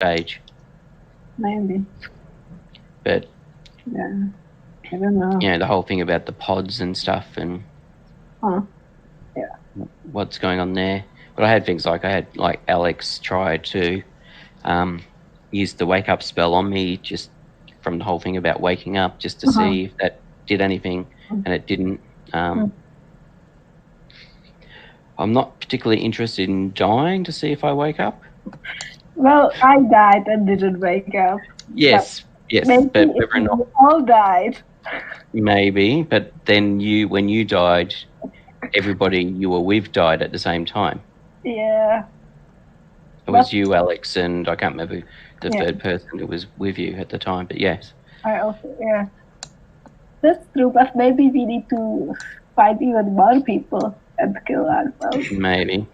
stage. Maybe. But yeah, I don't know. You know, the whole thing about the pods and stuff and what's going on there. But I had things like Alex try to use the wake up spell on me just from the whole thing about waking up, just to see if that did anything, and it didn't. I'm not particularly interested in dying to see if I wake up. Well, I died and didn't wake up. Yes, maybe but if we all died. Maybe, but then when you died, everybody you were with died at the same time. Yeah. It was you, Alex, and I can't remember the third person who was with you at the time, but yes. I also, that's true, but maybe we need to fight even more people and kill ourselves. Maybe.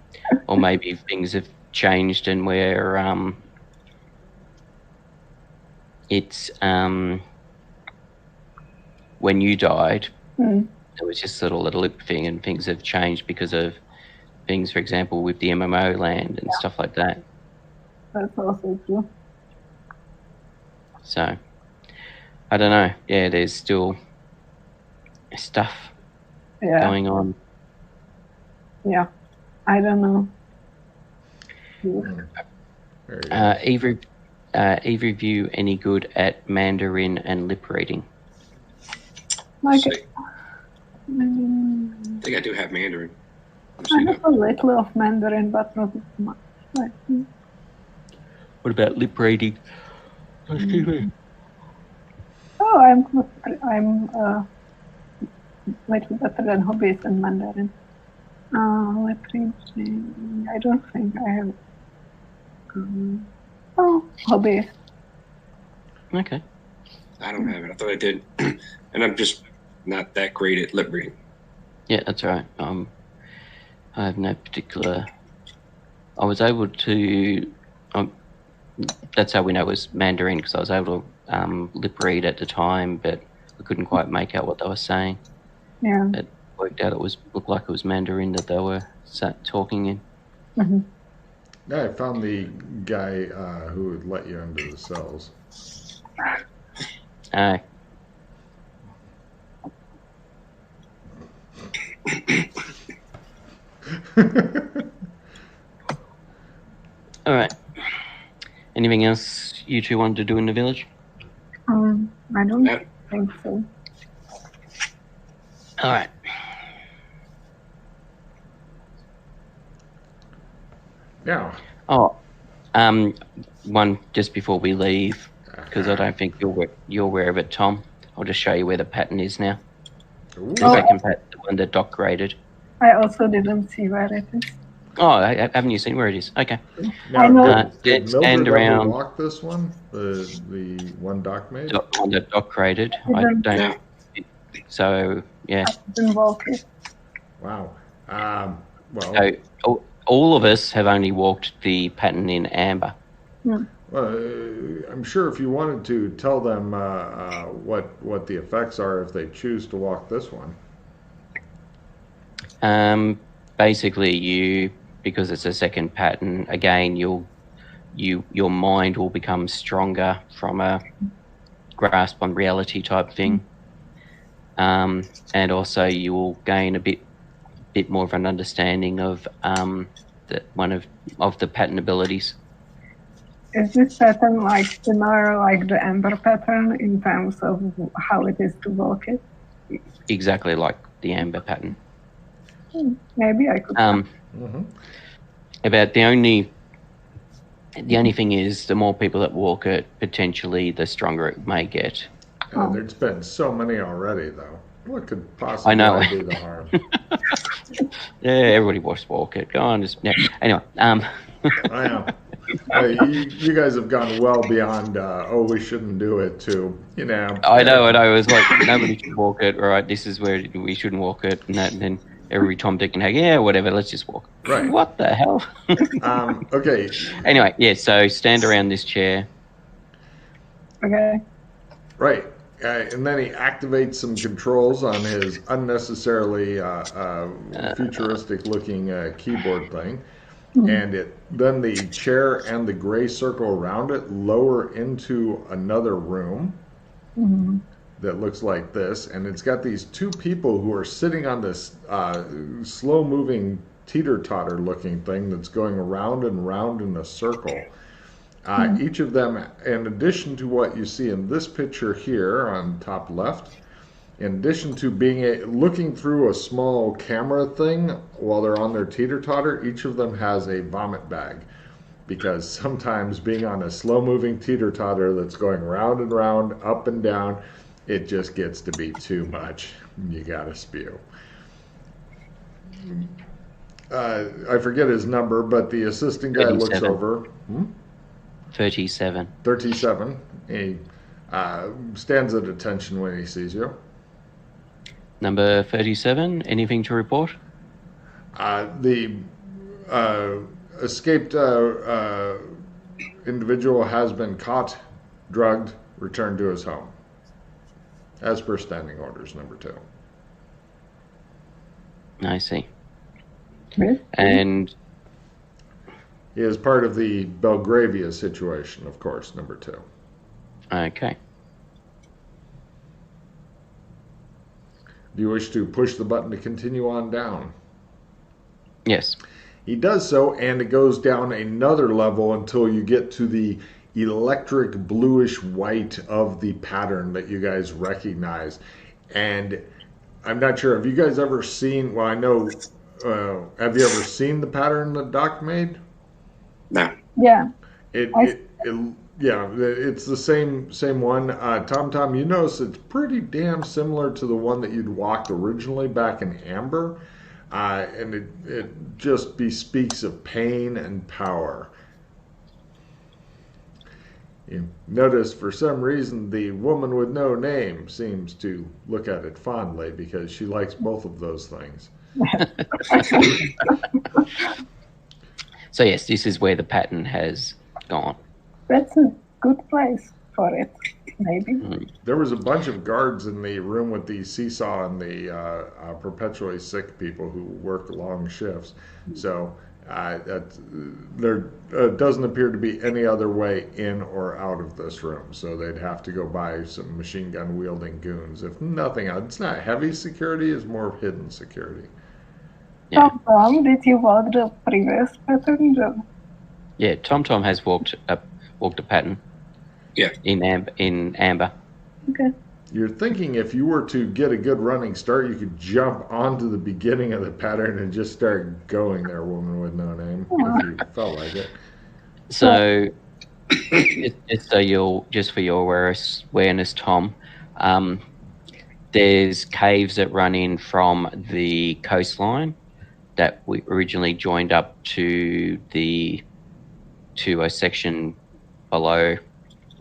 Or maybe things have changed and we're it's when you died, it was just sort of a little thing, and things have changed because of things, for example, with the MMO land and stuff like that. That's also true. So, I don't know. Yeah, there's still stuff going on. Yeah, I don't know. Either of you any good at Mandarin and lip reading? I think I do have Mandarin. I have a little of Mandarin, but not much. What about lip reading? Excuse me. Oh, I'm little better than hobbies in Mandarin. Lip reading, I don't think I have. Hobbies. Okay. I don't have it. I thought I did, and I'm just not that great at lip reading. Yeah, that's right. I have no particular. I was able to. That's how we know it was Mandarin, because I was able to lip read at the time, but I couldn't quite make out what they were saying. Yeah. It worked out. Looked like it was Mandarin that they were talking in. Mm-hmm. Yeah, I found the guy who would let you into the cells. All right. Anything else you two wanted to do in the village? I don't think so. All right. Yeah. Oh, one just before we leave, because I don't think you're aware of it, Tom. I'll just show you where the pattern is now. The second pattern, the one that Doc graded. I also didn't see where it is. Oh, haven't you seen where it is? Okay. I know. Did stand around. Walk this one, the one Doc made. The one that Doc graded. I don't. So yeah. I didn't walk it. Wow. Well. So all of us have only walked the pattern in amber. Hmm. Well, I'm sure if you wanted to tell them what the effects are if they choose to walk this one. Basically, because it's a second pattern, again, your mind will become stronger from a grasp on reality type thing, and also you will gain a bit more of an understanding of of the pattern abilities. Is this pattern similar like the amber pattern in terms of how it is to walk it? Exactly like the amber pattern. Maybe I could. About the only thing is, the more people that walk it, potentially the stronger it may get. There's been so many already, though. What could possibly do the harm? Yeah, everybody walk it. Go on, anyway. I know. You guys have gone well beyond. We shouldn't do it. To I know, and I was like, nobody should walk it. Right, this is where we shouldn't walk it, and then every Tom, Dick, and Harry, yeah, whatever, let's just walk. Right. What the hell? Okay. Anyway, yeah, so stand around this chair. Okay. Right. And then he activates some controls on his unnecessarily futuristic-looking keyboard thing. and then the chair and the gray circle around it lower into another room that looks like this, and it's got these two people who are sitting on this slow-moving teeter-totter looking thing that's going around and round in a circle. Each of them, in addition to what you see in this picture here on top left, in addition to looking through a small camera thing while they're on their teeter-totter, each of them has a vomit bag. Because sometimes being on a slow-moving teeter-totter that's going round and round, up and down, it just gets to be too much. You gotta spew. I forget his number, but the assistant guy 37. looks over. 37. 37. He stands at attention when he sees you. Number 37, anything to report? The escaped individual has been caught, drugged, returned to his home. As per standing orders, number 2. I see. Yes. And He is part of the Belgravia situation, of course, number 2. okay. Do you wish to push the button to continue on down? Yes. He does so, and it goes down another level until you get to the electric bluish white of the pattern that you guys recognize. And I'm not sure, have you guys ever seen, well, I know, have you ever seen the pattern that Doc made? No. Yeah. Yeah, it's the same one. Tom, you notice it's pretty damn similar to the one that you'd walked originally back in Amber. And it just bespeaks of pain and power. You notice for some reason the woman with no name seems to look at it fondly because she likes both of those things. So yes, this is where the pattern has gone. That's a good place for it, maybe. There was a bunch of guards in the room with the seesaw and the perpetually sick people who work long shifts. So there doesn't appear to be any other way in or out of this room. So they'd have to go by some machine gun wielding goons. If nothing else, it's not heavy security, it's more hidden security. Yeah. Tom, did you walk the previous pattern? Yeah, Tom has walked a pattern. Yeah. In amber. Okay. You're thinking if you were to get a good running start, you could jump onto the beginning of the pattern and just start going there, woman with no name, if you felt like it. So, just for your awareness, Tom, there's caves that run in from the coastline that we originally joined up to a section below.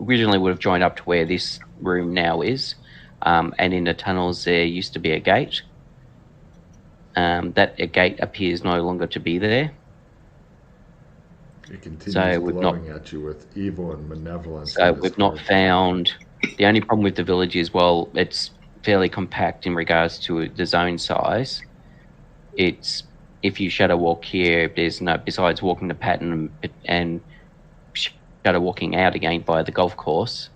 Originally would have joined up to where this room now is, and in the tunnels there used to be a gate. That a gate appears no longer to be there. It continues So we've glowing at you with evil and malevolence. So we've not found. The only problem with the village is, well, it's fairly compact in regards to the zone size. It's if you shadow walk here, there's no, besides walking the pattern and shadow walking out again by the golf course,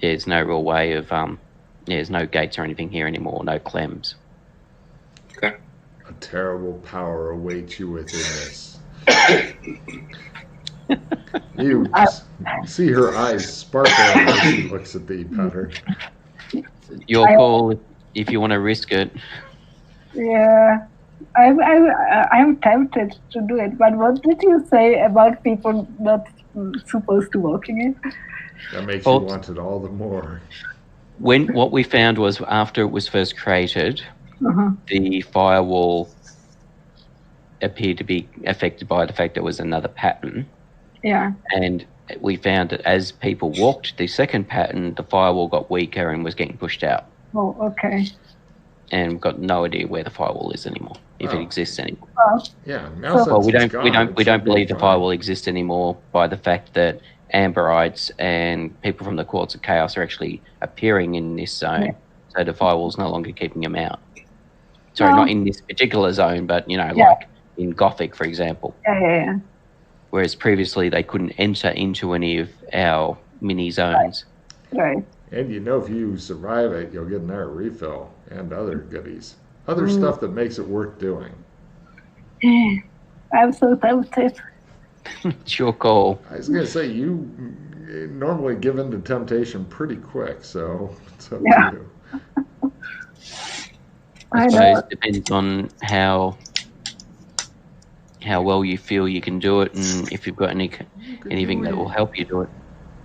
there's no real way of there's no gates or anything here anymore, no clems. Okay. A terrible power awaits you within this. You see her eyes sparkle as she looks at the pattern. Your call if you want to risk it. Yeah, I'm tempted to do it. But what did you say about people not supposed to walk in it? That makes you want it all the more. What we found was after it was first created, the firewall appeared to be affected by the fact there was another pattern. Yeah. And we found that as people walked the second pattern, the firewall got weaker and was getting pushed out. Oh, okay. And we've got no idea where the firewall is anymore, if it exists anymore. Yeah. Now Well, we don't believe the firewall exists anymore by the fact that Amberites and people from the Courts of Chaos are actually appearing in this zone. Yeah. So the firewall's no longer keeping them out. Sorry, not in this particular zone, but like in Gothic, for example. Yeah. Whereas previously they couldn't enter into any of our mini zones. Right. And if you survive it, you'll get another refill and other goodies. Other stuff that makes it worth doing. I'm so tempted. It's your call. I was going to say, you normally give in to temptation pretty quick, so it's up to you. I suppose it depends on how well you feel you can do it, and if you've got anything that will help you do it.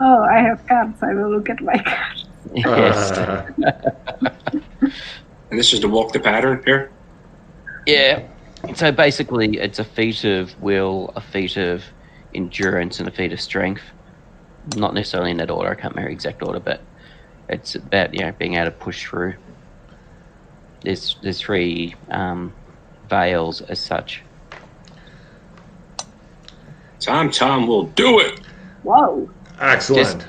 Oh, I have cards. I will look at my cards. Yes. And this is to walk the pattern here? Yeah. So basically, it's a feat of will, a feat of endurance, and a feat of strength. Not necessarily in that order. I can't remember exact order, but it's about being able to push through. There's 3 veils as such. Tom will do it. Whoa. Excellent.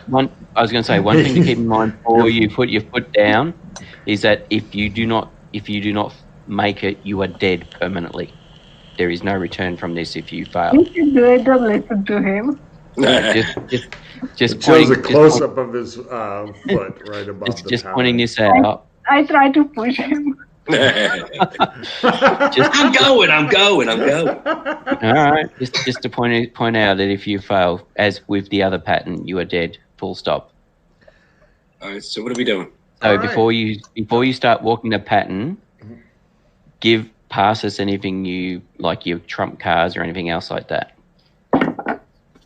I was going to say, one thing to keep in mind before you put your foot down is that if you do not make it, you are dead permanently. There is no return from this if you fail. You can do it. Don't listen to him. Just shows a close up of his foot right above the just pattern. pointing this out. I try to push him. I'm going. All right, just to point out that if you fail, as with the other pattern, you are dead. Full stop. All right. So what are we doing? So before you start walking the pattern, pass us anything you like, your trump cards or anything else like that.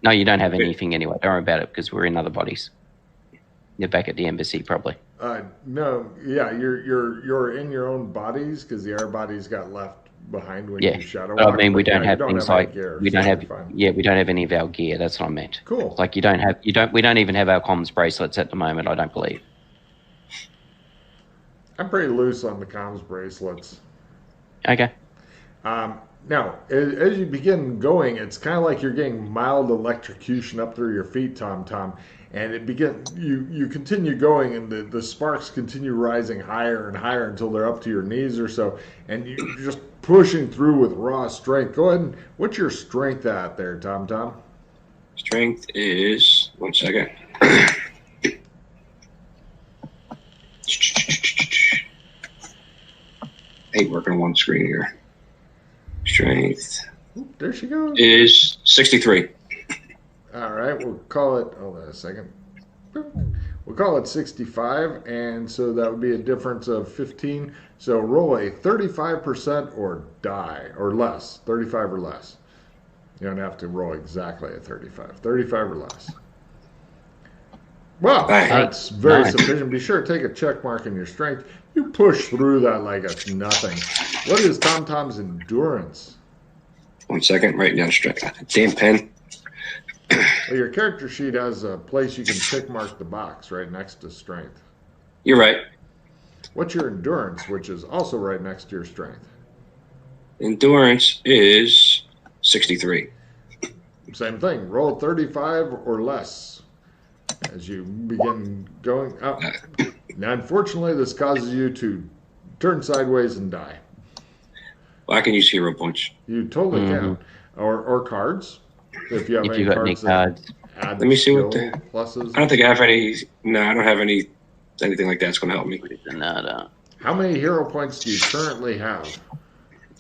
No, you don't have anything anyway. Don't worry about it because we're in other bodies. You're back at the embassy probably. No, yeah, you're in your own bodies because the other bodies got left behind when you shadow walk. I mean, we don't have things like gear, we don't have any of our gear. That's what I meant. Cool. Like we don't even have our comms bracelets at the moment. I don't believe. I'm pretty loose on the comms bracelets. Okay. Now, as you begin going, it's kind of like you're getting mild electrocution up through your feet, Tom. And you continue going, and the sparks continue rising higher and higher until they're up to your knees or so, and you're just pushing through with raw strength. Go ahead and what's your strength at there, Tom? Strength is 1 second. I hate working on one screen here. Strength. There she goes. Is 63. All right, we'll call it. Hold on a second. We'll call it 65, and so that would be a difference of 15. So roll a 35% or die or less. 35 or less. You don't have to roll exactly a 35. 35 or less. Well, that's very sufficient. Be sure to take a check mark in your strength. You push through that like it's nothing. What is Tom's endurance? 1 second, writing down strength. Damn pen. Well, your character sheet has a place you can tick mark the box right next to strength. You're right. What's your endurance, which is also right next to your strength? Endurance is 63. Same thing. Roll 35 or less as you begin going up. Now, unfortunately, this causes you to turn sideways and die. Well, I can use hero points. You totally can. Or cards. If you have any got cards. any cards. Let me see what pluses. I don't think I have any. No, I don't have anything like that's going to help me. How many hero points do you currently have?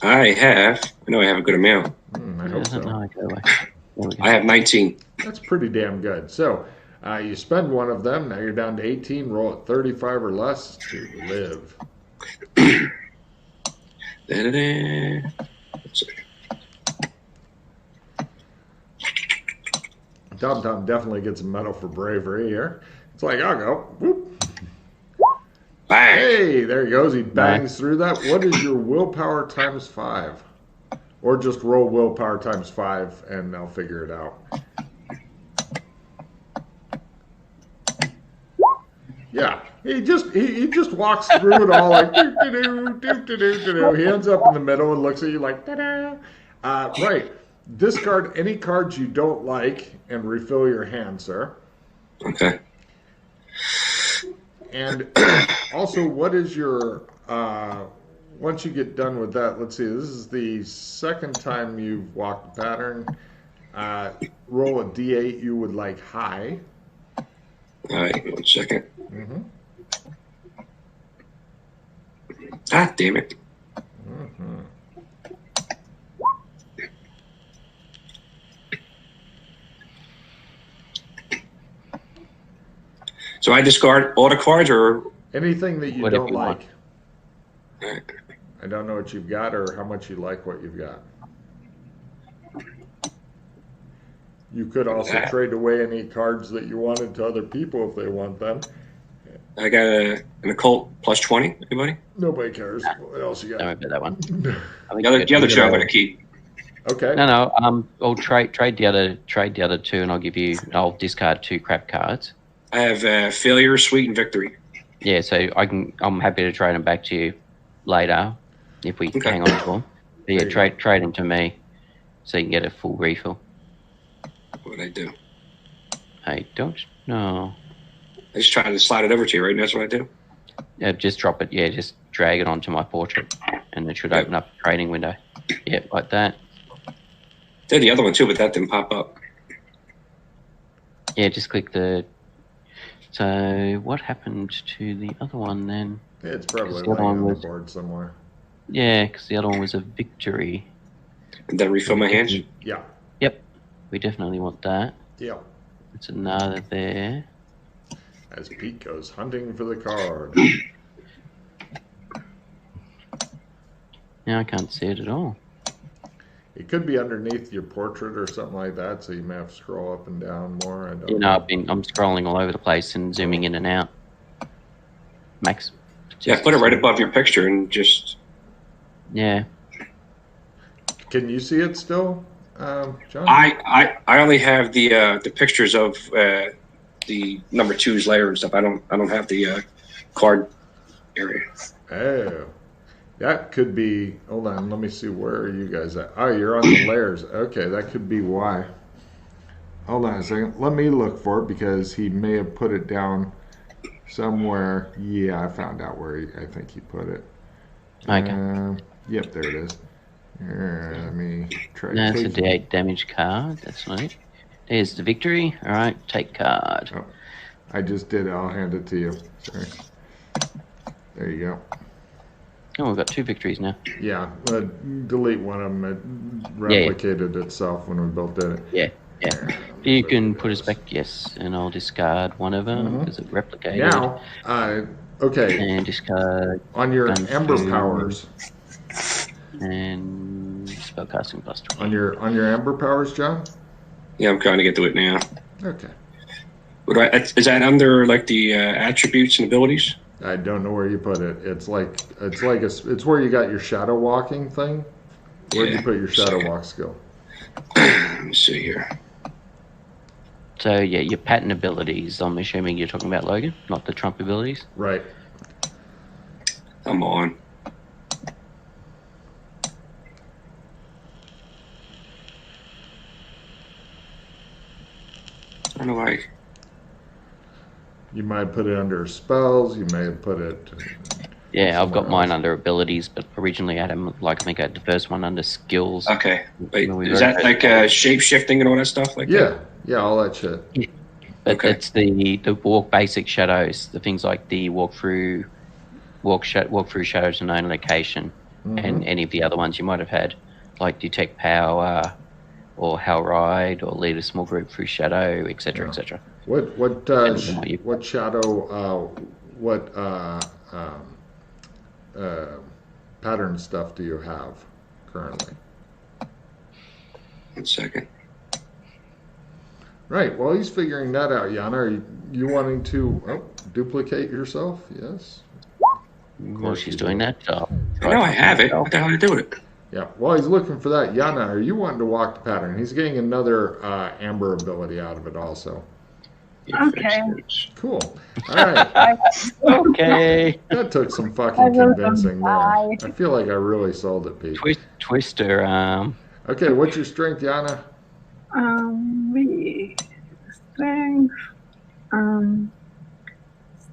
I know I have a good amount. I hope so. I have 19. That's pretty damn good. So you spend one of them. Now you're down to 18. Roll at 35 or less to live. Let's see. Tom definitely gets a medal for bravery here. It's like, I'll go. Whoop. Bang. Hey, there he goes. He bangs through that. What is your willpower times 5? Or just roll willpower times 5 and they'll figure it out. Yeah, he just walks through it all like do. He ends up in the middle and looks at you like ta-da. Right. Discard any cards you don't like and refill your hand, sir. Okay. And also, what is your once you get done with that, let's see. This is the second time you've walked the pattern. Roll a d8 you would like high. All right, 1 second. Mm-hmm. Ah, damn it. Mm-hmm. So I discard all the cards, or Anything that you Whatever don't you like. Alright. I don't know what you've got or how much you like what you've got. You could also trade away any cards that you wanted to other people if they want them. I got an occult plus 20. Anybody? Nobody cares. What else you Don't worry got? about that one. I think The other two I'm going to keep. Okay. No. I'll trade the other two, and I'll discard 2 crap cards. I have failure, sweet, and victory. Yeah, so I'm happy to trade them back to you later if we hang on to them. But yeah, trade them to me so you can get a full refill. What would I do? I don't know. I just try to slide it over to you, right? And that's what I do. Yeah, just drop it. Yeah, just drag it onto my portrait, and it should open up a trading window. Yeah, like that. Did the other one too, but that didn't pop up. Yeah, just click the. So what happened to the other one then? Yeah, it's probably The other laying one on the was- board somewhere. Yeah, because the other one was a victory. And then refill my hands. Yeah. Yep, we definitely want that. Yeah. It's another there. As Pete goes hunting for the card. Now I can't see it at all. It could be underneath your portrait or something like that, so you may have to scroll up and down more. I don't You know. know, I'm scrolling all over the place and zooming in and out. Max. Yeah, put it right above your picture and just. Yeah. Can you see it still, John? I only have the pictures of the number 2's layer and stuff. I don't have the card area. Oh, that could be. Hold on, let me see. Where are you guys at? Oh, you're on the layers. Okay, that could be why. Hold on a second. Let me look for it because he may have put it down somewhere. Yeah, I found out where I think he put it. Okay. Yep, there it is. Let me try. That's a D8 damage card. That's right. There's the victory. All right, take card. Oh, I just did it. I'll hand it to you. Sorry. There you go. Oh, we've got 2 victories now. Yeah, delete one of them. It replicated itself when we built it. Yeah. You can put us back, yes, and I'll discard one of them because it replicated. Now, okay. And discard On your Gun Ember food. powers. and spellcasting plus 20. On your Ember powers, John. Yeah, I'm trying to get to it now. Okay. Is that under like the attributes and abilities? I don't know where you put it. It's where you got your shadow walking thing. Where'd you put your shadow walk skill? Let me see here. So, yeah, your pattern abilities, I'm assuming you're talking about, Logan, not the Trump abilities. Right. Come on. I don't know why. You might put it under spells. You may have put it. Yeah, I've got somewhere mine else. under abilities, but originally I had them, I think I had the first one under skills. Okay. Wait, When we is wrote that it. like shape shifting and all that stuff? Like that? Yeah, all that shit. But Okay. it's the walk basic shadows, the things like the walk through shadows to known location, and any of the other ones you might have had, like detect power, or how ride, or lead a small group through shadow, etc., etc. What shadow? Pattern stuff do you have currently? 1 second. Right. Well, he's figuring that out. Yana, are you wanting to duplicate yourself? Yes. While she's doing that, I know I have it. What the hell do I do with it? Yeah. While he's looking for that, Yana, are you wanting to walk the pattern? He's getting another amber ability out of it also. Okay. Cool. All right. Okay. That took some I fucking will convincing there. die. I feel like I really sold it, Pete. Twister. Okay, what's your strength, Yana? The strength. I'll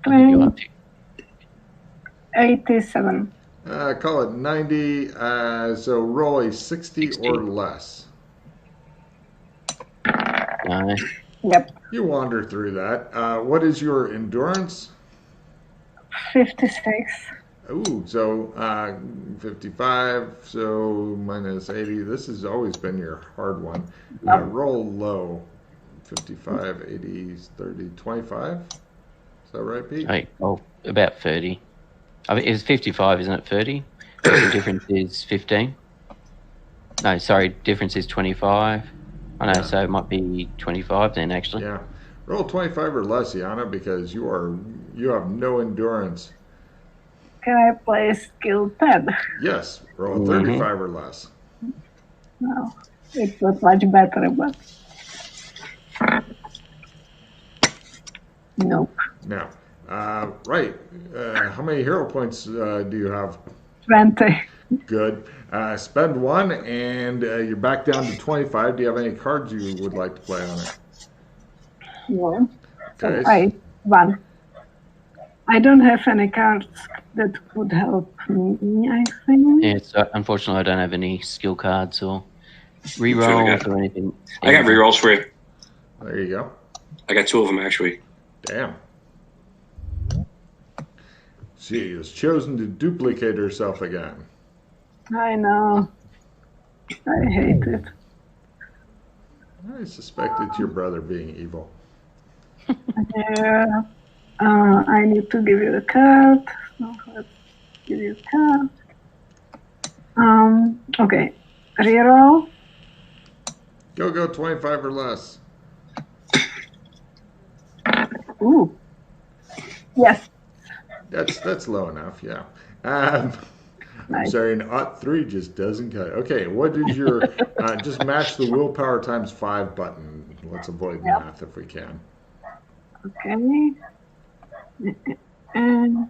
give you Strength up. 87. Call it 90. So roll a 60 or less. No. Yep. You wander through that. What is your endurance? 56. Ooh, so 55, so minus 80. This has always been your hard one. Roll low. 55, 80, 30, 25. Is that right, Pete? Hey, oh, about 30. I mean, it's 55, isn't it? 30? The difference is 15. No, sorry, difference is 25. I know, Yeah. so it might be 25 then, actually. Yeah. Roll 25 or less, Yana, because you have no endurance. Can I play skill 10? Yes, roll 35 or less. No, it's not much better, but nope. Now, right. How many hero points do you have? 20. Good. Spend one, and you're back down to 25. Do you have any cards you would like to play on it? No. So Okay. one. I don't have any cards that would help me, I think. Yeah, so unfortunately, I don't have any skill cards or rerolls or anything. I got rerolls for you. There you go. I got 2 of them, actually. Damn. She has chosen to duplicate herself again. I know. I hate it. I suspect it's your brother being evil. Yeah. I need to give you a card. So let's give you a card. Okay. Reroll. Go 25 or less. Ooh. Yes. That's low enough, yeah. I'm Nice. sorry, an OT 3 just doesn't cut it. Okay, what is your, just match the willpower times 5 button. Let's avoid math if we can. Okay. And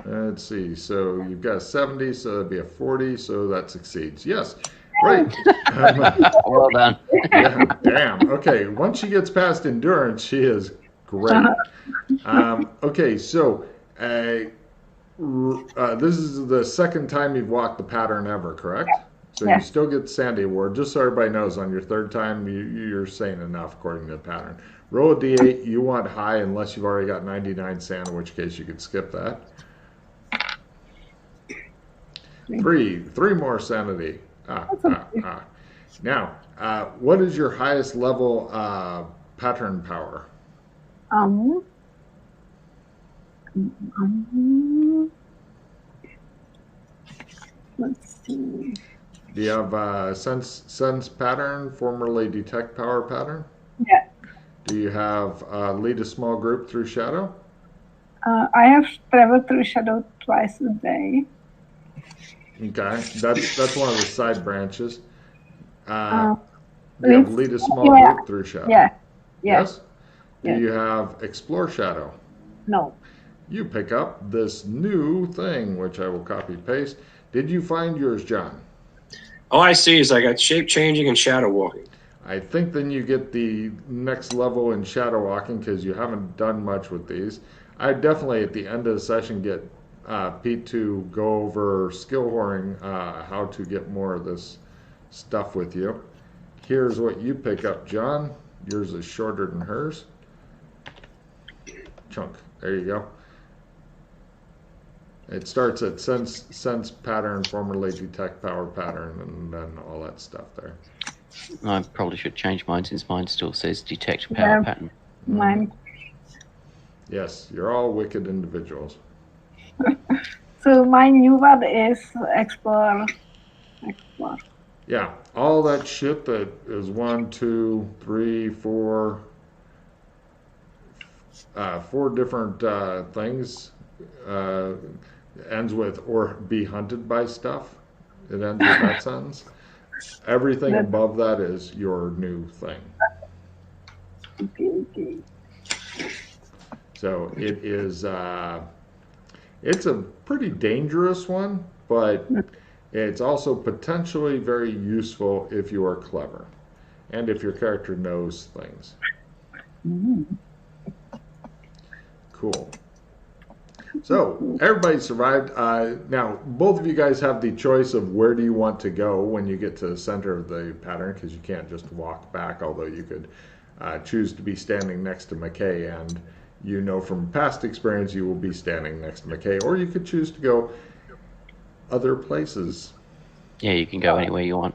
let's see, so you've got a 70, so that'd be a 40, so that succeeds. Yes, right. Well done. Yeah, damn. Okay, once she gets past endurance, she is great. Okay, so this is the second time you've walked the pattern ever, correct? So you still get the Sandy Award. Just so everybody knows, on your third time, you're sane enough according to the pattern. Roll a d8. You want high unless you've already got 99 sand, in which case you could skip that. Three more sanity. Now, what is your highest level pattern power? Let's see. Do you have sense pattern, formerly detect power pattern? Yeah. Do you have lead a small group through shadow? I have traveled through shadow twice a day. Okay, that's one of the side branches. Do you have lead a small group through shadow? Yeah. Yes? Do you have explore shadow? No. You pick up this new thing, which I will copy paste. Did you find yours, John? All I see is I got shape changing and shadow walking. I think then you get the next level in shadow walking because you haven't done much with these. I definitely at the end of the session get Pete to go over skill whoring, how to get more of this stuff with you. Here's what you pick up, John. Yours is shorter than hers. Chunk. There you go. It starts at sense pattern, formerly detect power pattern, and then all that stuff there. I probably should change mine since mine still says detect power pattern. Mine. Yes, you're all wicked individuals. So my new one is explore. Yeah, all that shit that is 1, 2, 3, 4, 4 different things ends with or be hunted by stuff. It ends with that sentence. Everything above that is your new thing. Okay. So it is. It's a pretty dangerous one, but it's also potentially very useful if you are clever and if your character knows things. Cool. So everybody survived. Now, both of you guys have the choice of where do you want to go when you get to the center of the pattern, because you can't just walk back, although you could choose to be standing next to McKay, and you know from past experience you will be standing next to McKay, or you could choose to go other places. Yeah, you can go anywhere you want.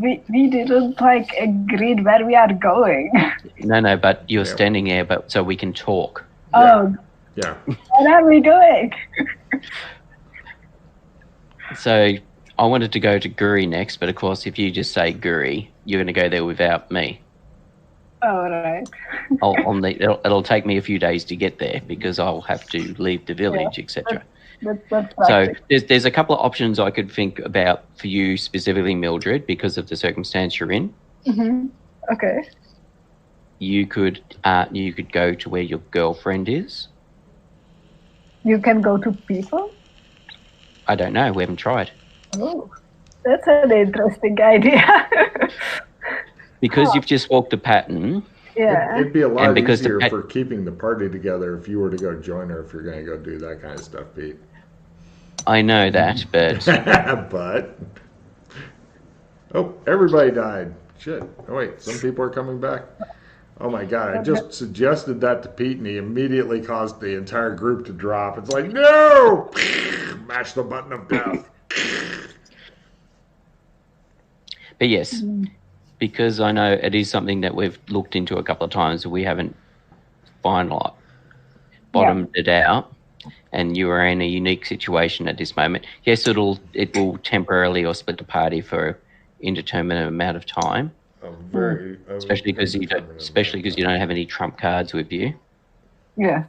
We didn't like agree where we are going. No, but you're Yeah. standing there, but so we can talk. Oh, Yeah. what are we doing? So I wanted to go to Guri next, but of course, if you just say Guri, you're going to go there without me. Oh, right. It'll take me a few days to get there because I'll have to leave the village, etc. That's So practical. there's a couple of options I could think about for you specifically, Mildred, because of the circumstance you're in. Mm-hmm. Okay. You could go to where your girlfriend is. You can go to people? I don't know. We haven't tried. Oh, that's an interesting idea. Because you've just walked the pattern. Yeah. It'd be a lot And because easier for keeping the party together if you were to go join her, if you're going to go do that kind of stuff, Pete. I know that, but But oh, everybody died. Shit. Oh wait, some people are coming back. Oh my god, I just suggested that to Pete and he immediately caused the entire group to drop. It's like, no! Mash the button of death. But yes, because I know it is something that we've looked into a couple of times, we haven't finalized, bottomed it out, and you are in a unique situation at this moment. Yes, it will temporarily or split the party for an indeterminate amount of time. Especially because you don't have any trump cards with you. Yes.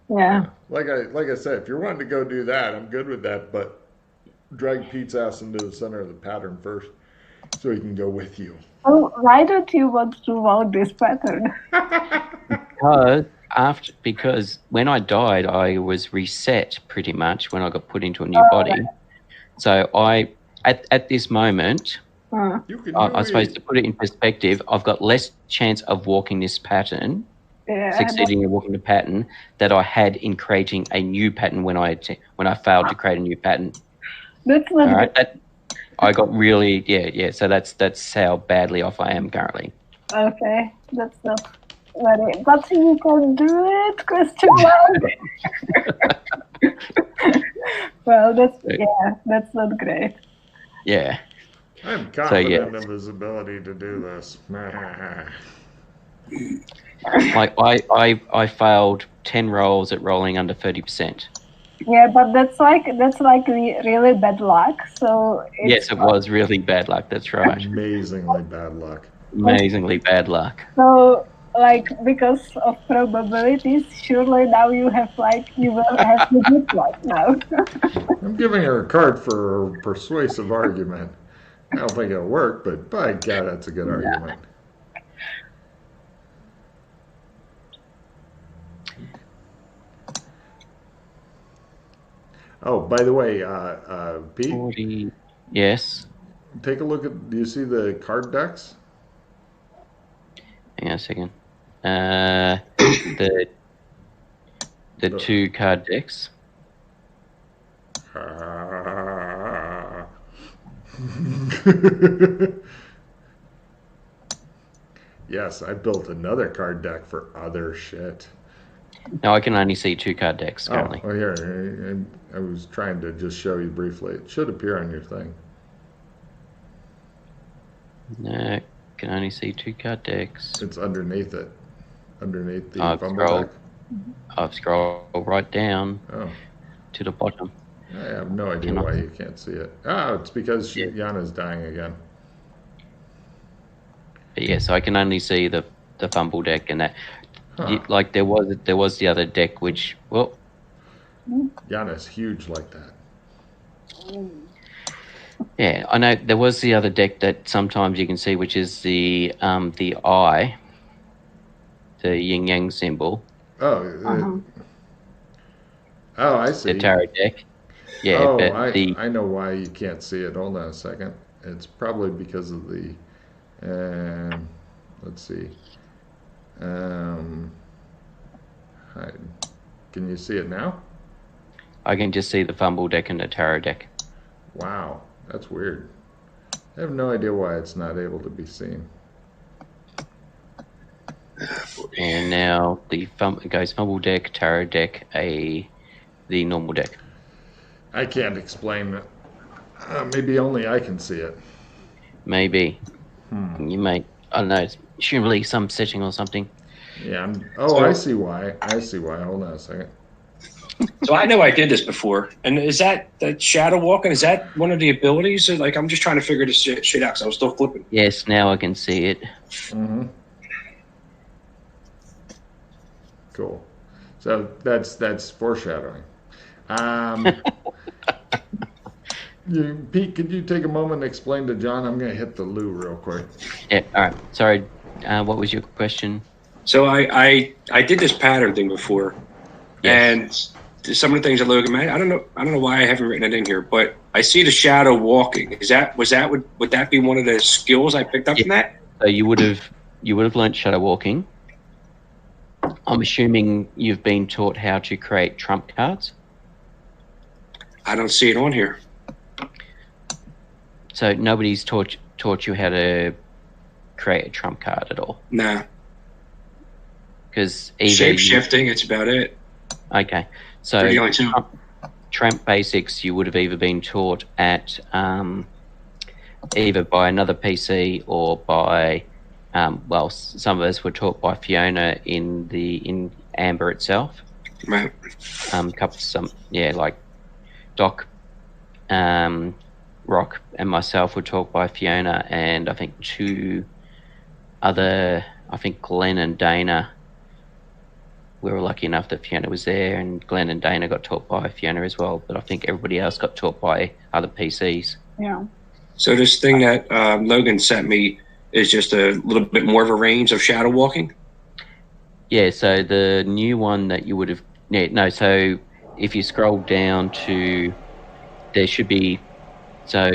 Yeah. Like I said, if you're wanting to go do that, I'm good with that, but drag Pete's ass into the center of the pattern first so he can go with you. Oh, why don't you want to mount this pattern? Because when I died, I was reset pretty much when I got put into a new body. So at this moment, I suppose to put it in perspective, I've got less chance of walking this pattern, succeeding in walking the pattern, that I had in creating a new pattern when I failed to create a new pattern. That's not all right. I got really So that's how badly off I am currently. Okay, that's not very. But you can do it? Question mark. Well, that's not great. Yeah. I'm confident of his ability to do this. Like I failed 10 rolls at rolling under 30%. Yeah, but that's like really bad luck. So yes, it was really bad luck. That's right. Amazingly bad luck. Amazingly bad luck. So because of probabilities, surely now you will have the good luck now. I'm giving her a card for a persuasive argument. I don't think it'll work, but by God, that's a good argument. Oh, by the way, Pete? 40, yes. Take a look at, do you see the card decks? Hang on a second. The 2 card decks. Yes, I built another card deck for other shit. No, I can only see 2 card decks currently. Oh, here. I was trying to just show you briefly. It should appear on your thing. No, can only see 2 card decks. It's underneath it. Underneath the fumble deck. I've scrolled right down to the bottom. I have no idea why you can't see it. It's because Yana's dying again. But yes, I can only see the fumble deck and that. Like there was the other deck which Yana's huge like that. Yeah, I know there was the other deck that sometimes you can see, which is the eye, the yin yang symbol. Oh, I see. The tarot deck. Yeah, but I know why you can't see it. Hold on a second. It's probably because of the. Let's see. Hide. Can you see it now? I can just see the fumble deck and the tarot deck. Wow, that's weird. I have no idea why it's not able to be seen. And now it goes fumble deck, tarot deck, the normal deck. I can't explain it. Maybe only I can see it. Maybe. You may, I don't know, it's surely some setting or something. Yeah. So- I see why. Hold on a second. So I know I did this before, and is that shadow walking? Is that one of the abilities? Or, like, I'm just trying to figure this shit out because I was still flipping. Yes, now I can see it. Mm-hmm. Cool. So that's foreshadowing. Pete, could you take a moment and explain to John? I'm going to hit the loo real quick. Yeah, all right. Sorry, what was your question? So I did this pattern thing before, Yes. and some of the things that Logan made, I don't know why I haven't written it in here, but I see the shadow walking. Would that be one of the skills I picked up from that? So you would have learnt shadow walking. I'm assuming you've been taught how to create trump cards. I don't see it on here. So nobody's taught you how to create a trump card at all. Nah. Because Shape shifting, it's about it. Okay, so Pretty only two. Trump basics you would have either been taught at either by another PC or by some of us were taught by Fiona in Amber itself. Right. Like Doc, Rock, and myself were taught by Fiona, and I think Glenn and Dana. We were lucky enough that Fiona was there, and Glenn and Dana got taught by Fiona as well. But I think everybody else got taught by other PCs. Yeah. So this thing that Logan sent me is just a little bit more of a range of shadow walking. Yeah. So the new one that you would have So if you scroll down to, there should be. So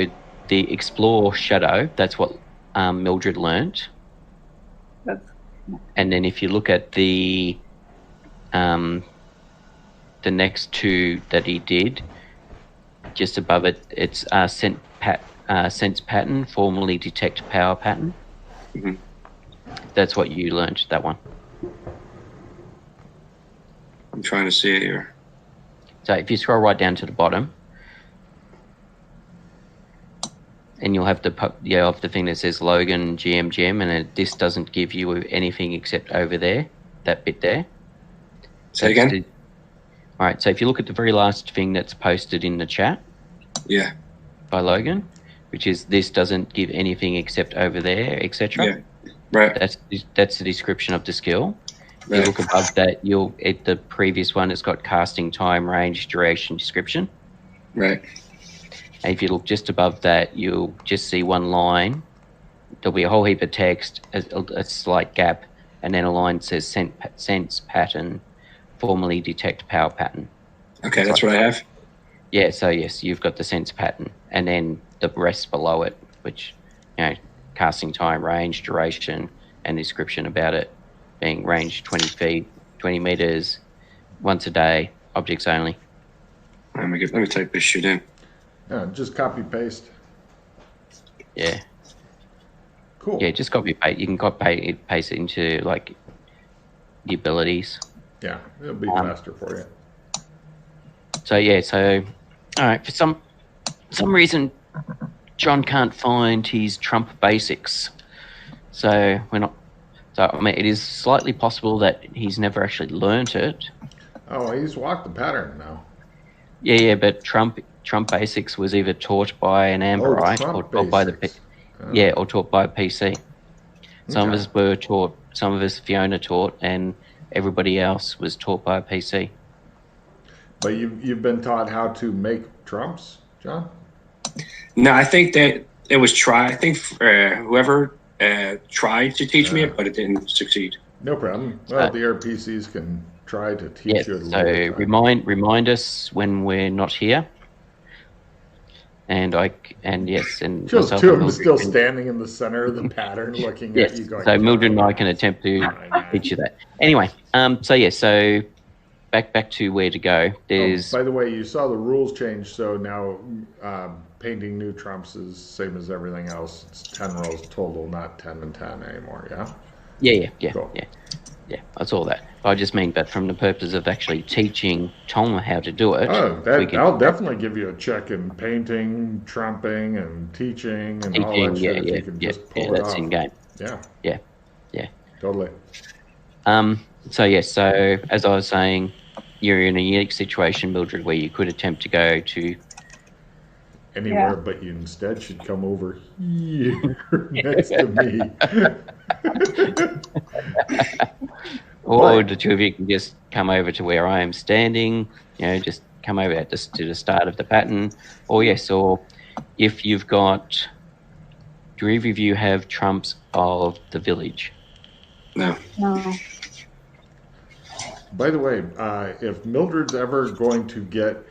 the Explore Shadow. That's what Mildred learnt. And then if you look at the next two that he did, just above it, it's sense pattern, formerly detect power pattern. Mm-hmm. That's what you learned, that one. I'm trying to see it here. So if you scroll right down to the bottom, and you'll have the thing that says Logan GM, and this doesn't give you anything except over there, that bit there. Say it again? All right, so if you look at the very last thing that's posted in the chat, Yeah. by Logan, which is this doesn't give anything except over there, etc. Yeah. Right. That's the description of the skill. If Right. you look above that, the previous one, it's got casting time, range, duration, description. Right. And if you look just above that, you'll just see one line. There'll be a whole heap of text, a slight gap, and then a line that says sense pattern, formerly detect power pattern. Okay, that's what I have. Yeah, so yes, you've got the sense pattern, and then the rest below it, which, casting time, range, duration, and description about it being range 20 feet, 20 meters, once a day, objects only. Let me type this shit in. Just copy paste. Yeah. Cool. Yeah, just copy paste. You can paste it into like the abilities. Yeah, it'll be faster for you. So all right, for some reason John can't find his Trump basics. So it is slightly possible that he's never actually learnt it. Oh, he's walked the pattern now. Yeah, but Trump basics was either taught by an Amberite or taught by or taught by a PC. Some of us were taught, some of us Fiona taught, and everybody else was taught by a PC. But you've been taught how to make trumps, John? No, I think that it was I think whoever tried to teach me it, but it didn't succeed. No problem. Well, the RPCs can try to teach you. So remind us when we're not here. And just two of them still standing in the center of the pattern, looking at you. Going, so Mildred and I can attempt to teach you that. Anyway, so back to where to go. There's by the way, you saw the rules change, so now painting new trumps is same as everything else. It's 10 rolls total, not 10 and 10 anymore, yeah? yeah, Cool. yeah. I saw that. I just mean, but from the purpose of actually teaching Tom how to do it. I'll definitely give you a check in painting, trumping, and teaching, and all that shit if you can just pull it that's off. in game. Yeah. Totally. So as I was saying, you're in a unique situation, Mildred, where you could attempt to go to anywhere, but you instead should come over here next to me. Or the two of you can just come over to where I am standing, just come over to the start of the pattern. Or if you've got, do either of you have trumps of the village? No. By the way, if Mildred's ever going to get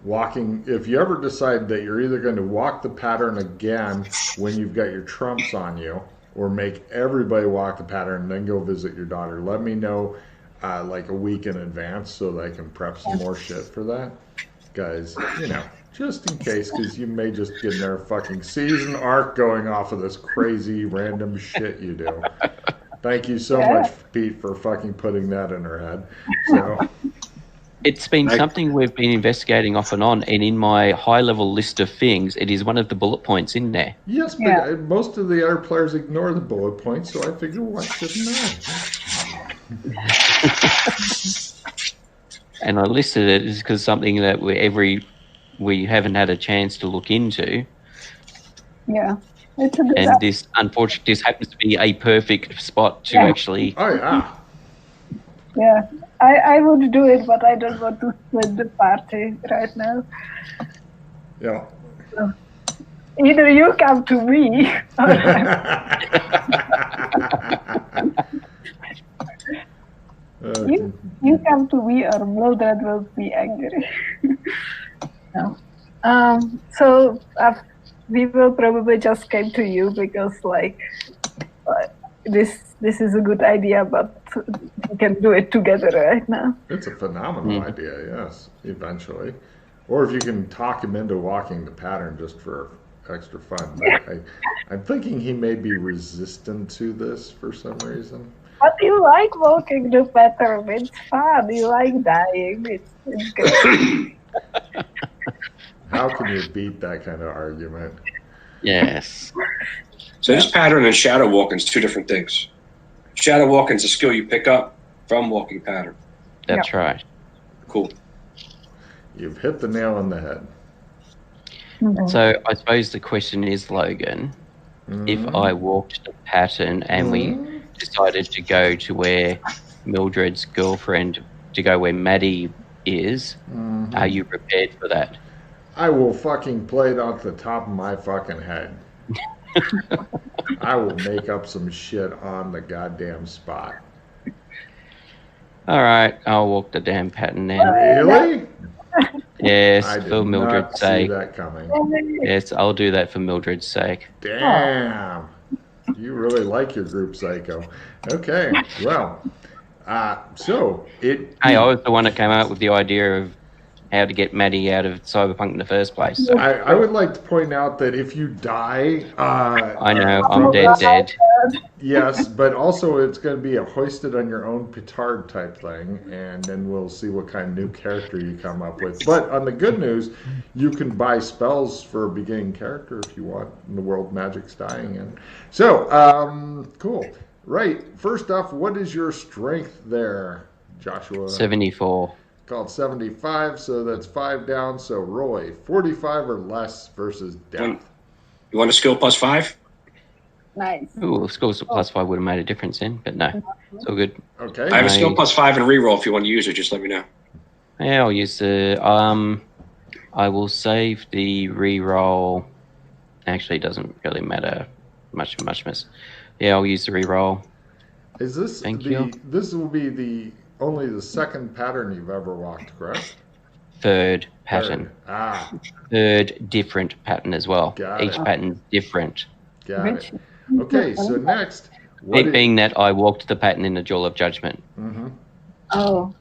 walking, if you ever decide that you're either going to walk the pattern again when you've got your trumps on you, or make everybody walk the pattern and then go visit your daughter, let me know a week in advance so that I can prep some more shit for that. Guys, just in case, because you may just get in their fucking season arc going off of this crazy random shit you do. Thank you so much, Pete, for fucking putting that in her head. So it's been something we've been investigating off and on, and in my high-level list of things, it is one of the bullet points in there. Yes, but most of the other players ignore the bullet points, so I figure why shouldn't I? And I listed it because something that we haven't had a chance to look into. Yeah. It's a good and this happens to be a perfect spot to actually. Oh yeah. Yeah, I would do it, but I don't want to split the party right now. Yeah. So, either you come to me, or you come to me, or Mildred will be angry. No. So we will probably just came to you because this is a good idea, but we can do it together right now. It's a phenomenal idea, yes, eventually. Or if you can talk him into walking the pattern just for extra fun. But I'm thinking he may be resistant to this for some reason. But you like walking the pattern, it's fun, you like dying, it's good. How can you beat that kind of argument? Yes. So this pattern and shadow walking is two different things. Shadow walking is a skill you pick up from walking pattern. That's right. Cool. You've hit the nail on the head. So I suppose the question is, Logan, if I walked the pattern and we decided to go to where Mildred's girlfriend, to go where Maddie is, are you prepared for that? I will fucking play it off the top of my fucking head. I will make up some shit on the goddamn spot. All right, I'll walk the damn pattern then. Really? Yes, I did for Mildred's not sake. see that coming. Yes, I'll do that for Mildred's sake. Damn. You really like your group, Psycho. Okay, well, so it... Hey, I was the one that came up with the idea of how to get Maddie out of Cyberpunk in the first place. So. I would like to point out that if you die... I know, I'm dead. Yes, but also it's going to be a hoisted on your own petard type thing, and then we'll see what kind of new character you come up with. But on the good news, you can buy spells for a beginning character if you want in the world magic's dying in. So, cool. Right, first off, what is your strength there, Joshua? 74. Called 75, so that's 5 down. So Roy, 45 or less versus death. You want a skill plus 5? Nice. Ooh, skills plus 5 would have made a difference then, but no, it's all good. Okay. I have a skill plus 5 and reroll if you want to use it. Just let me know. Yeah, I'll use the. I will save the reroll. Actually, it doesn't really matter much. Yeah, I'll use the reroll. Is this Thank you. This will be only the second pattern you've ever walked, correct? Third pattern. Third different pattern as well. Each pattern different. Got it. Okay, so next. It being that I walked the pattern in the Jewel of Judgment. Oh.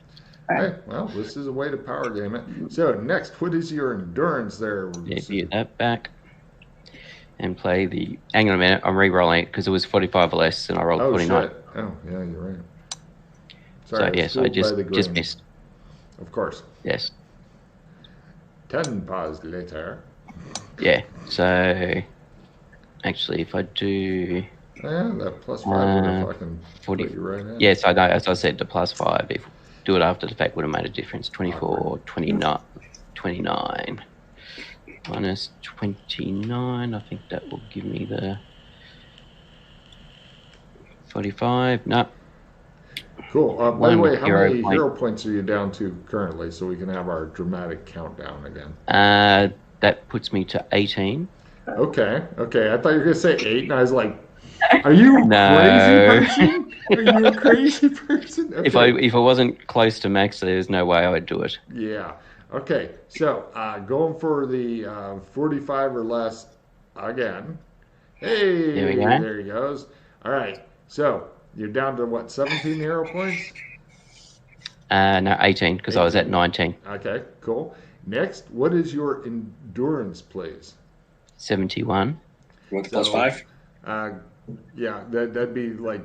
Hey, well, this is a way to power game it. So next, what is your endurance there? Yeah, view that back. And play the... Hang on a minute, I'm re-rolling it because it was 45 or less and I rolled 49. Shit. Oh, yeah, you're right. So, Sorry, yes, I just missed. Of course. Yes. 10 pause later. Yeah, so... Actually, if I do... Yeah, that plus 5 would have fucking 40, put you right in. Yes, I know. As I said, the plus 5, if do it after the fact, would have made a difference. 24, 29. Minus 29. I think that will give me the 45. No. Cool. By the way, how many hero points are you down to currently so we can have our dramatic countdown again? That puts me to 18. Okay. I thought you were going to say 8, and I was like, are you a crazy person? Are you a crazy person? Okay. If I wasn't close to max, there's no way I would do it. Yeah. Okay. So going for the 45 or less again. Hey, there we go. There he goes. All right. So you're down to what, 17 hero points? No, 18 because I was at 19. Okay. Cool. Next, what is your endurance, please? 71. You want the plus 5? Yeah, that'd be like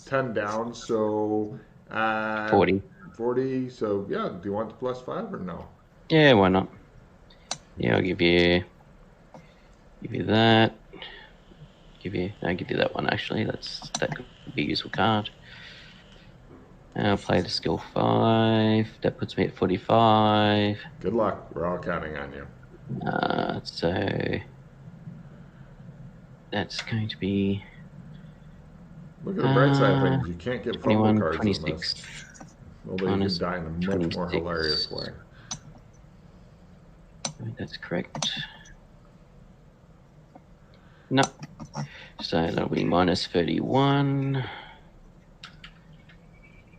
10 down, so 40. 40. So yeah, do you want the plus 5 or no? Yeah, why not? Yeah, I'll give you that. I'll give you that one actually. That could be a useful card. I'll play the skill 5. That puts me at 45. Good luck. We're all counting on you. So that's going to be... Look at the bright side of things. You can't get fumble 21, cards 26. on this. Although you can die in a much 26. more hilarious way. That's correct. No. So that'll be minus 31.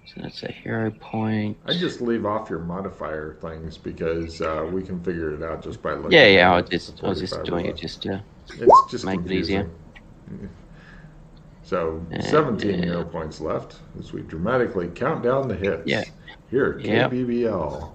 So that's a hero point. I just leave off your modifier things because we can figure it out just by looking. Yeah. I was just doing it just to it's just make confusing. it easier. So 17 hero points left as we dramatically count down the hits. Yeah. Here at KBBL.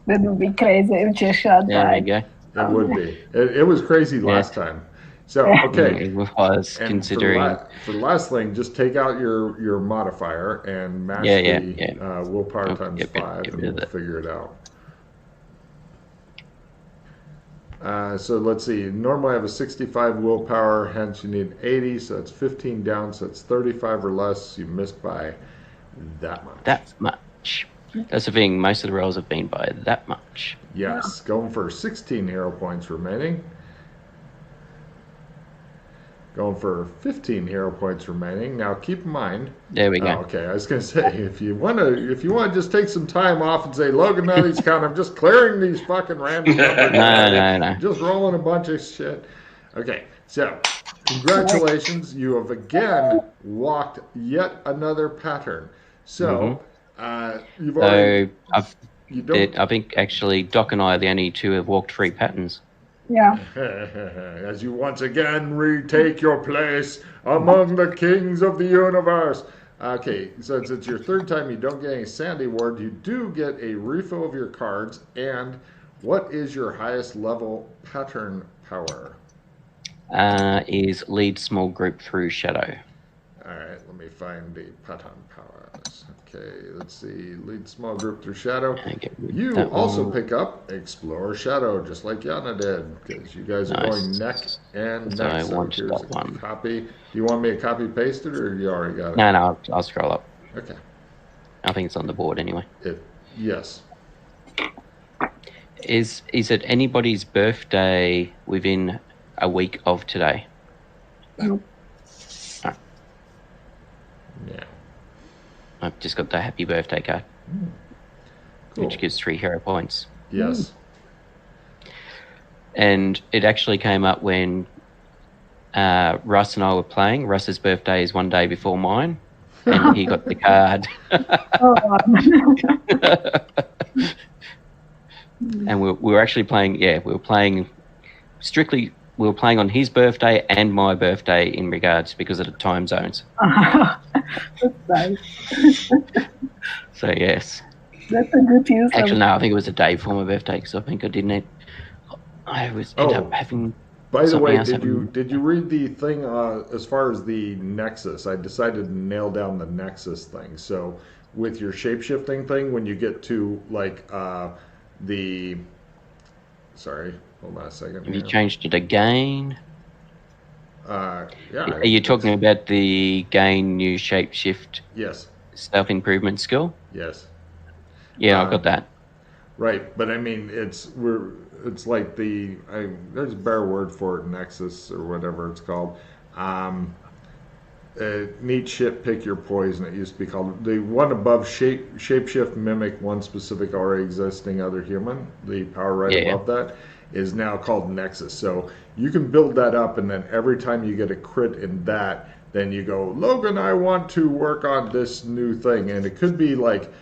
That would be crazy if just shot There we go. It would be. It was crazy last time. So, okay. It was and considering... For the last thing, just take out your modifier and match the willpower times 5 and we'll figure it out. So let's see. Normally I have a 65 willpower, hence you need 80, so that's 15 down, so it's 35 or less. You missed by that much. That much. That's the thing. Most of the rolls have been by that much. Yes. Going for 16 hero points remaining. Going for 15 hero points remaining. Now keep in mind. There we go. Okay, I was going to say if you want to just take some time off and say, Logan, now he's kind of just clearing these fucking random numbers. No. Just rolling a bunch of shit. Okay, so congratulations, you have again walked yet another pattern. So you've already. I think actually Doc and I are the only two who have walked 3 patterns. Yeah. As you once again retake your place among the kings of the universe. Okay, since it's your 3rd time, you don't get any Sandy Award. You do get a refill of your cards. And what is your highest level pattern power? Is lead small group through shadow. All right, let me find the pattern powers. Okay, let's see. Lead small group through shadow. You also pick up Explore Shadow, just like Yana did, because you guys are going neck and neck. So here's a copy. Do you want me to copy paste it, or you already got it? No, I'll scroll up. Okay. I think it's on the board anyway. Yes. Is it anybody's birthday within a week of today? No. Yeah. I've just got the happy birthday card, Cool. which gives 3 hero points. Yes. And it actually came up when Russ and I were playing. Russ's birthday is one day before mine, and he got the card. And we were actually playing. Yeah, we were playing strictly. We were playing on his birthday and my birthday in regards because of the time zones. That's nice. So yes. That's a good use. Actually, no, I think it was a day for my birthday because I think I didn't. I ended up having. By the something way, else happen. did you read the thing as far as the Nexus? I decided to nail down the Nexus thing. So with your shapeshifting thing, when you get to like the sorry, hold on a second. Have you changed it again? Yeah. Are you talking about the gain new shapeshift? Yes. Self-improvement skill? Yes. Yeah, I got that. Right, but I mean, it's like there's a better word for it, Nexus or whatever it's called. Neat shit, pick your poison. It used to be called the one above shapeshift, mimic one specific already existing other human. The power right above that is now called Nexus. So you can build that up, and then every time you get a crit in that, then you go, Logan, I want to work on this new thing, and it could be like,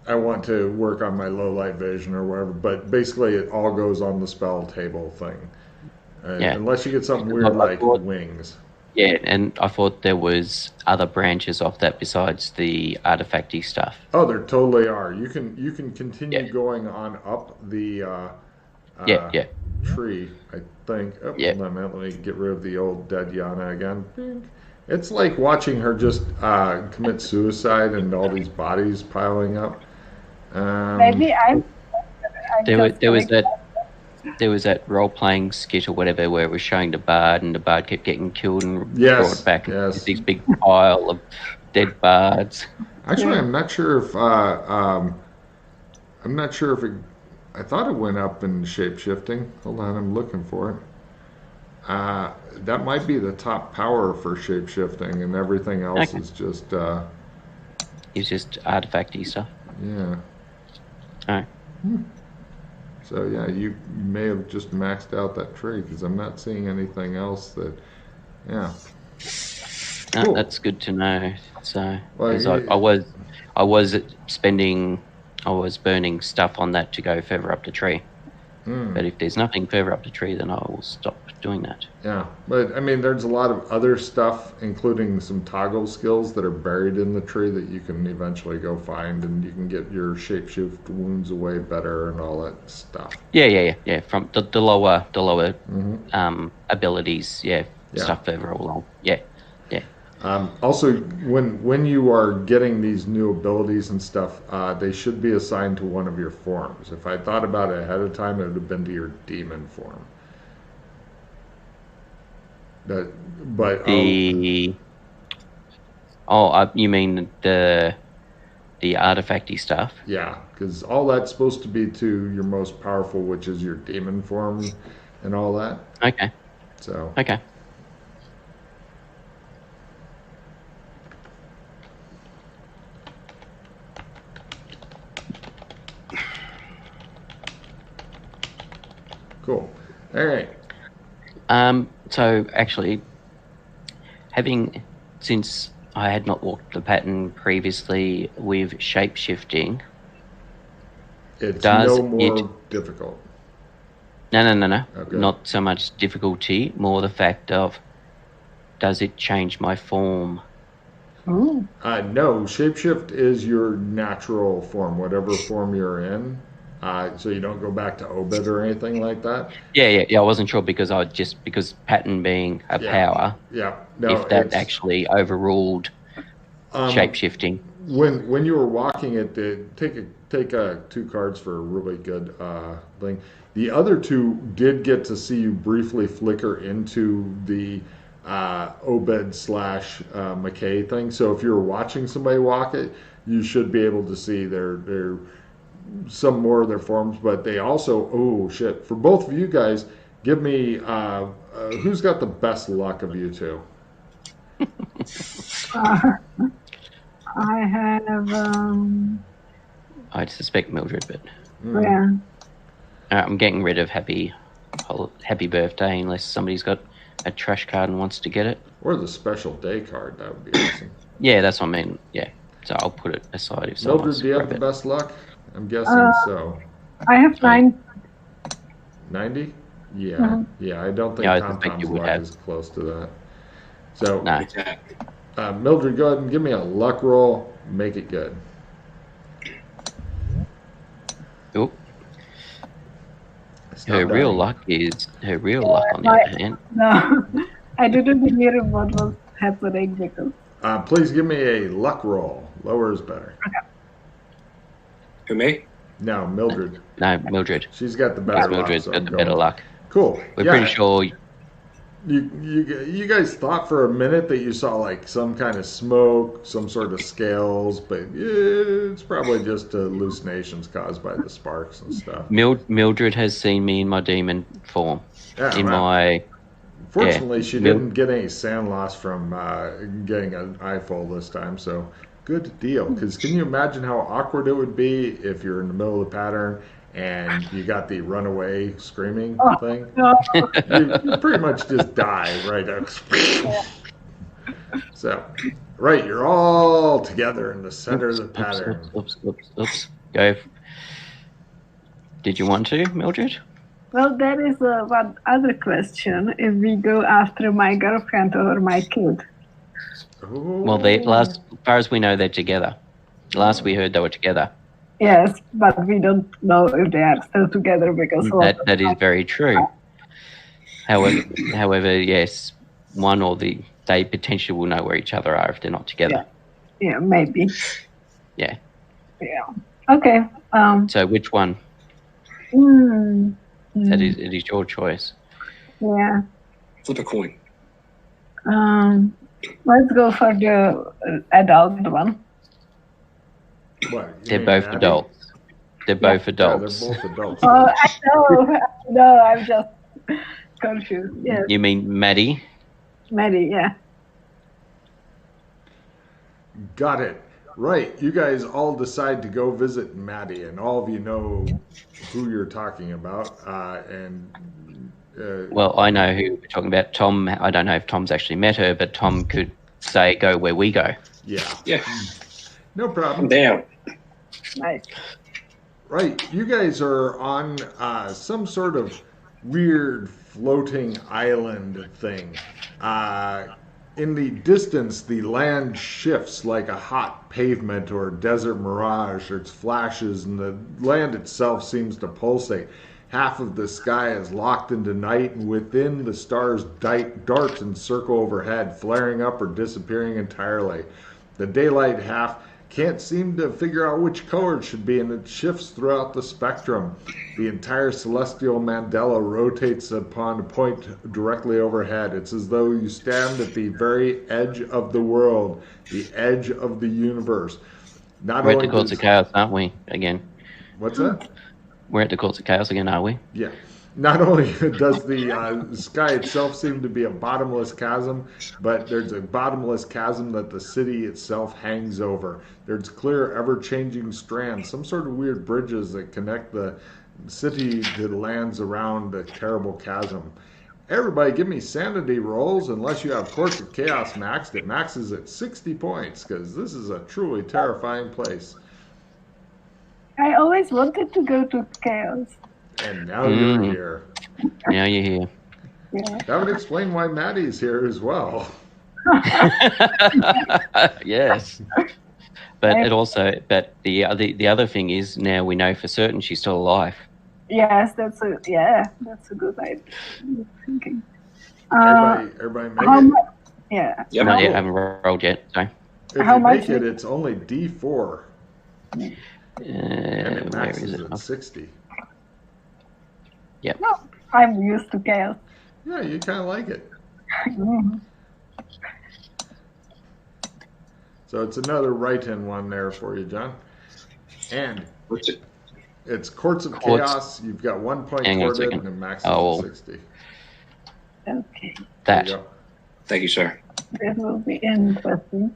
I want to work on my low light vision or whatever, but basically it all goes on the spell table thing. Unless you get something weird like wings. Yeah, and I thought there was other branches of that besides the artifacty stuff. Oh, there totally are. You can continue going on up the tree, I think. Oh, hold on a minute. Let me get rid of the old dead Yana again. It's like watching her just commit suicide and all these bodies piling up. Maybe there was that role-playing skit or whatever where it was showing the bard, and the bard kept getting killed and brought back into this big pile of dead bards. Actually, I'm not sure if I thought it went up in shape-shifting. Hold on, I'm looking for it. That might be the top power for shape-shifting, and everything else is just... It's just artifacty stuff. Yeah. Alright. So, yeah, you may have just maxed out that tree, because I'm not seeing anything else that... Yeah. Cool. That's good to know. So, I was burning stuff on that to go further up the tree. But if there's nothing further up the tree, then I will stop doing that. Yeah, but I mean, there's a lot of other stuff, including some toggle skills that are buried in the tree that you can eventually go find, and you can get your shapeshift wounds away better and all that stuff. Yeah. From the lower abilities, stuff further along. Yeah. Also, when you are getting these new abilities and stuff, they should be assigned to one of your forms. If I thought about it ahead of time, it would have been to your demon form. You mean the artifacty stuff? Yeah, because all that's supposed to be to your most powerful, which is your demon form and all that. Okay. So. Okay. Cool. All right. So actually, since I had not walked the pattern previously with shape-shifting, it's no more difficult. No. Okay. Not so much difficulty, more the fact of, does it change my form? Ooh. No, shapeshift is your natural form, whatever form you're in. So you don't go back to Obed or anything like that. Yeah. I wasn't sure because pattern being a power. Yeah. No, if that actually overruled shape-shifting. When you were walking it, take 2 cards for a really good thing. The other 2 did get to see you briefly flicker into the Obed / McKay thing. So if you were watching somebody walk it, you should be able to see their some more of their forms. But they also, for both of you guys, give me who's got the best luck of you 2? I have. I suspect Mildred, but Yeah. I'm getting rid of happy birthday unless somebody's got a trash card and wants to get it. Or the special day card. That would be awesome. Yeah, that's what I mean. Yeah, so I'll put it aside if someone wants to grab it. Mildred, do you have the best luck? I'm guessing so. I have 9. 90? Yeah. Yeah, I don't think Tom-Tom's luck is close to that. So, no. Mildred, go ahead and give me a luck roll. Make it good. Oh, Stop her real dying. luck on the other hand. No, I didn't hear what was happening because. Please give me a luck roll. Lower is better. Who, me? No, Mildred. No, Mildred. She's got the Because better luck. Mildred's So got I'm the going. better luck. Cool. We're Yeah. pretty sure. You guys thought for a minute that you saw like some kind of smoke, some sort of scales, but it's probably just hallucinations caused by the sparks and stuff. Mildred has seen me in my demon form. Yeah, Fortunately, she didn't get any sand loss from getting an eyeful this time, so good deal. Because can you imagine how awkward it would be if you're in the middle of the pattern and you got the runaway screaming thing? No. You pretty much just die right out. So, right, you're all together in the center of the pattern. Oops. Go. Did you want to, Mildred? Well, there is one other question. If we go after my girlfriend or my kid. Well, as far as we know, they're together. Last we heard, they were together. Yes, but we don't know if they are still together because that is very true. However, yes, one or they potentially will know where each other are if they're not together. Yeah, maybe. Yeah. Yeah. Okay. So which one? It is your choice. Yeah. Flip a coin. Let's go for the adult one. What? They're both adults. They're both adults. Yeah, they're both adults. Oh, I know. I'm just confused. Yes. You mean Maddie? Maddie, yeah. Got it. Right. You guys all decide to go visit Maddie, and all of you know who you're talking about. Well, I know who we're talking about. Tom, I don't know if Tom's actually met her, but Tom could say, go where we go. Yeah. No problem. I'm down. Nice. Right. You guys are on some sort of weird floating island thing. In the distance, the land shifts like a hot pavement or desert mirage. There's flashes, and the land itself seems to pulsate. Half of the sky is locked into night, and within the stars dart and circle overhead, flaring up or disappearing entirely. The daylight half can't seem to figure out which color it should be, and it shifts throughout the spectrum. The entire celestial mandala rotates upon a point directly overhead. It's as though you stand at the very edge of the world, the edge of the universe. We're at the courts of chaos, aren't we, again? What's that? We're at the courts of chaos again, are we? Yeah. Not only does the sky itself seem to be a bottomless chasm, but there's a bottomless chasm that the city itself hangs over. There's clear, ever-changing strands, some sort of weird bridges that connect the city to the lands around the terrible chasm. Everybody give me sanity rolls unless you have Courts of Chaos maxed. It maxes at 60 points because this is a truly terrifying place. I always wanted to go to chaos. And now you're here. Now you're here. Yeah. That would explain why Maddie's here as well. Yes. But the other thing is now we know for certain she's still alive. Yes, that's a good idea. Thinking. Everybody make it? Yeah. Yep. No, I haven't rolled yet. So. If How you much make it, it's only D4. And it Where maxes is it? at 60. Yep. No, I'm used to chaos. Yeah, you kind of like it. So it's another write-in one there for you, John. And What's it? it's Courts of Chaos. You've got 1 point Hang on a toward it, second. and it maxes at 60. Okay. That. There you go. Thank you, sir. This will be interesting.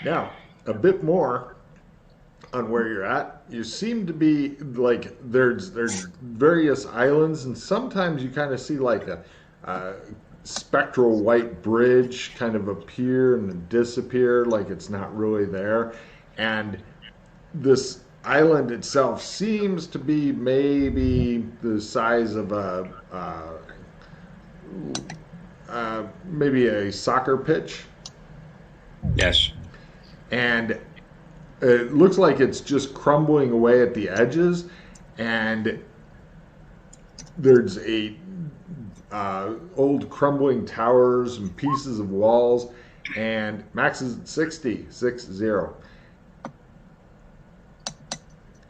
Now, a bit more on where you're at. You seem to be like there's various islands, and sometimes you kind of see like a spectral white bridge kind of appear and then disappear, like it's not really there. And this island itself seems to be maybe the size of maybe a soccer pitch. Yes. And it looks like it's just crumbling away at the edges, and there's old crumbling towers and pieces of walls, and max is 60.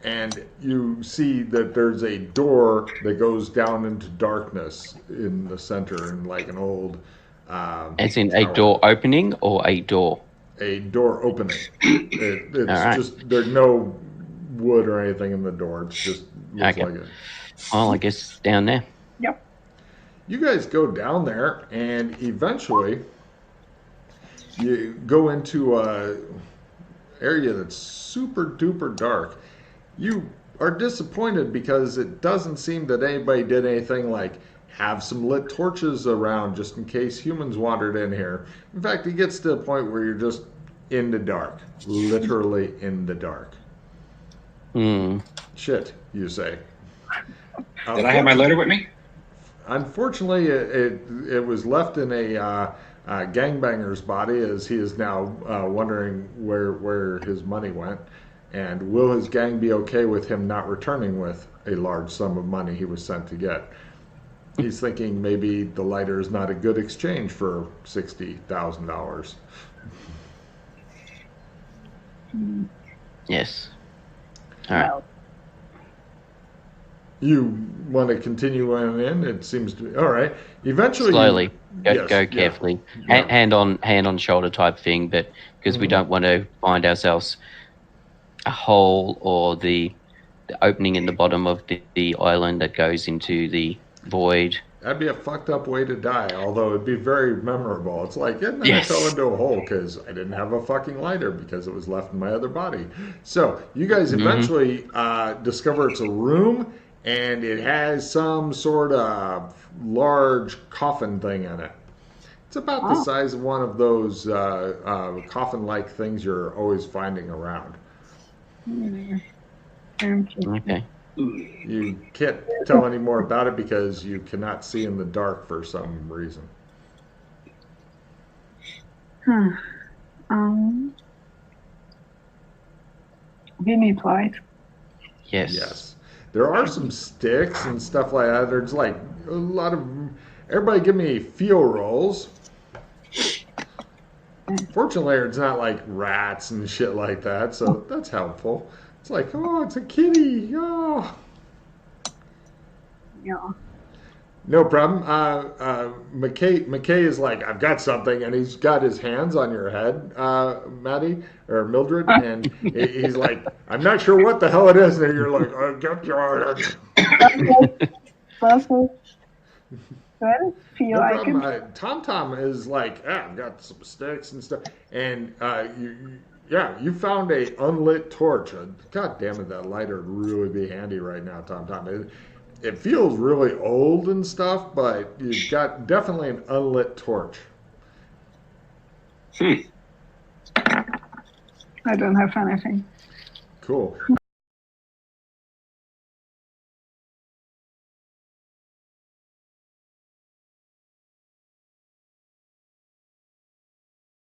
And you see that there's a door that goes down into darkness in the center, in like an old As in tower. a door opening or a door? A door opening. It's All right. just, there's no wood or anything in the door. It's just looks Okay. like it. Well, I guess down there. Yep. You guys go down there, and eventually you go into a area that's super duper dark. You are disappointed because it doesn't seem that anybody did anything like have some lit torches around just in case humans wandered in here. In fact, it gets to a point where you're just in the dark, literally in the dark. Shit, you say. Did I have my letter with me? Unfortunately, it was left in a gangbanger's body, as he is now wondering where his money went. And will his gang be okay with him not returning with a large sum of money he was sent to get? He's thinking maybe the lighter is not a good exchange for $60,000. Yes. All right. Well, You want to continue on in? It seems to be all right. Eventually, Slowly. Go, Yes, go yeah. carefully. Yeah. Hand on shoulder type thing, but because we don't want to find ourselves a hole or the opening in the bottom of the island that goes into the void. That'd be a fucked up way to die, although it'd be very memorable. It's like, and then Yes. I fell into a hole because I didn't have a fucking lighter because it was left in my other body. So you guys eventually discover it's a room, and it has some sort of large coffin thing in it. It's about the size of one of those coffin-like things you're always finding around. Okay. You can't tell any more about it because you cannot see in the dark for some reason. We need light. Yes. Yes. There are some sticks and stuff like that. There's like a lot of... Everybody give me feel rolls. Fortunately, it's not like rats and shit like that, so that's helpful. It's like, oh, it's a kitty. Oh. Yeah. No problem. McKay is like, I've got something, and he's got his hands on your head, Maddie, or Mildred, and he's like, I'm not sure what the hell it is, and you're like, I got your... Perfect. Well, feel No like problem. it. Tom is like, I've got some sticks and stuff, and you found a unlit torch. God damn it, that lighter would really be handy right now, Tom. It feels really old and stuff, but you've got definitely an unlit torch. I don't have anything. Cool.